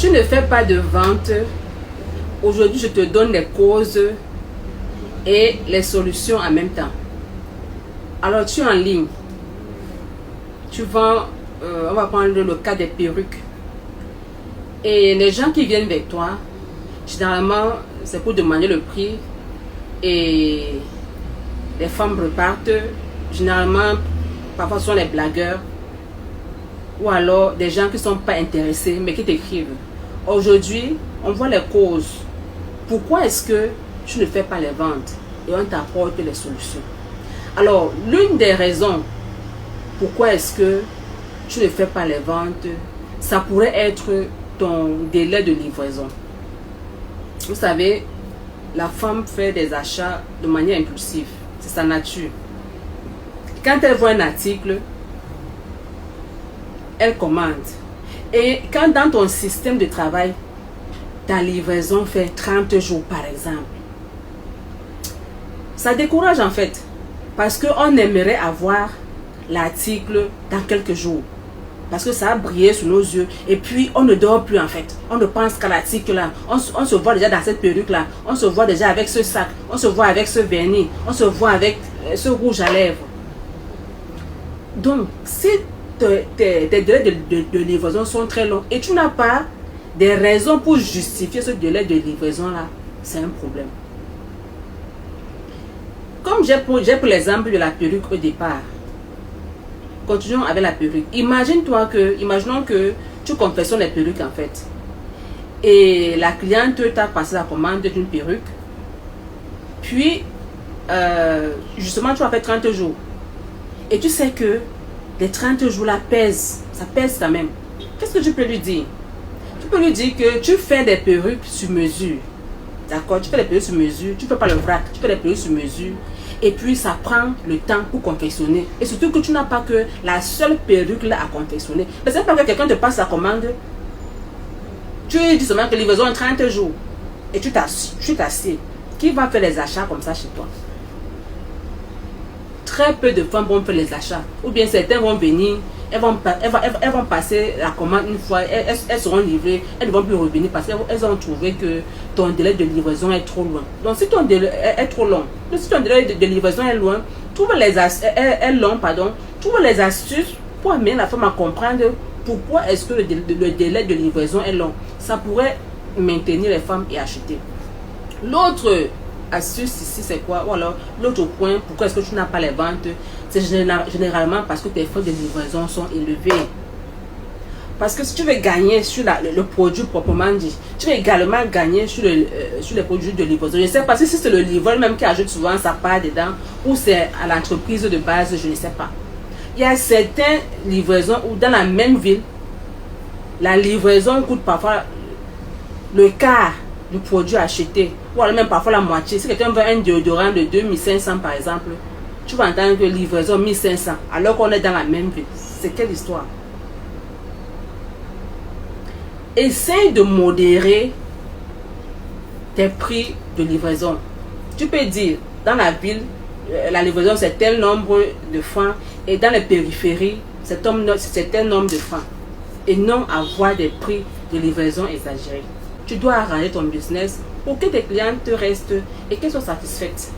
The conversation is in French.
tu ne fais pas de vente, aujourd'hui je te donne les causes et les solutions en même temps. Alors tu es en ligne, tu vends, on va prendre le cas des perruques. Et les gens qui viennent vers toi, généralement c'est pour demander le prix et les femmes repartent. Généralement, parfois ce sont les blagueurs ou alors des gens qui ne sont pas intéressés mais qui t'écrivent. Aujourd'hui, on voit les causes. Pourquoi est-ce que tu ne fais pas les ventes et on t'apporte les solutions? Alors, l'une des raisons pourquoi est-ce que tu ne fais pas les ventes, ça pourrait être ton délai de livraison. Vous savez, la femme fait des achats de manière impulsive. C'est sa nature. Quand elle voit un article, elle commande. Et quand dans ton système de travail, ta livraison fait 30 jours par exemple, ça décourage en fait. Parce qu'on aimerait avoir l'article dans quelques jours. Parce que ça a brillé sous nos yeux. Et puis on ne dort plus en fait. On ne pense qu'à l'article là. On se voit déjà dans cette perruque là. On se voit déjà avec ce sac. On se voit avec ce vernis. On se voit avec ce rouge à lèvres. Donc si tes délais de livraison sont très longs et tu n'as pas des raisons pour justifier ce délai de livraison là, c'est un problème. Comme j'ai pris l'exemple de la perruque au départ. Continuons avec la perruque. Imaginons que tu confectionnes les perruques en fait. Et la cliente t'a passé la commande d'une perruque. Puis, justement, tu as fait 30 jours. Et tu sais que les 30 jours là pèsent. Ça pèse quand même. Qu'est-ce que tu peux lui dire? Tu peux lui dire que tu fais des perruques sur mesure. D'accord? Tu fais des perruques sur mesure. Tu ne fais pas le vrac. Tu fais des perruques sur mesure. Et puis ça prend le temps pour confectionner. Et surtout que tu n'as pas que la seule perruque là à confectionner. Mais c'est pas que quelqu'un te passe la commande. Tu dis seulement que livraison en 30 jours. Et tu t'assieds. Qui va faire les achats comme ça chez toi? Très peu de femmes vont faire les achats. Ou bien certains vont venir. Elles vont passer la commande une fois. Elles seront livrées. Elles ne vont plus revenir parce qu'elles ont trouvé que ton délai de livraison est trop loin. Donc si ton délai est trop long, si ton délai de livraison est loin, trouve les astuces pour amener la femme à comprendre pourquoi est-ce que le délai de livraison est long. Ça pourrait maintenir les femmes et acheter. L'autre astuce ici c'est quoi? Ou alors l'autre point, pourquoi est-ce que tu n'as pas les ventes? C'est généralement parce que tes frais de livraison sont élevés. Parce que si tu veux gagner sur le produit proprement dit, tu veux également gagner sur les produits de livraison. Je ne sais pas si c'est le livreur même qui ajoute souvent sa part dedans ou c'est à l'entreprise de base, je ne sais pas. Il y a certaines livraisons où dans la même ville, la livraison coûte parfois le quart du produit acheté ou alors même parfois la moitié. Si quelqu'un veut un déodorant de 2500 par exemple, tu vas entendre que livraison 1500 alors qu'on est dans la même ville. C'est quelle histoire? Essaye de modérer tes prix de livraison. Tu peux dire, dans la ville, la livraison c'est tel nombre de francs et dans les périphéries, c'est tel nombre de francs. Et non avoir des prix de livraison exagérés. Tu dois arranger ton business pour que tes clientes te restent et qu'elles soient satisfaites.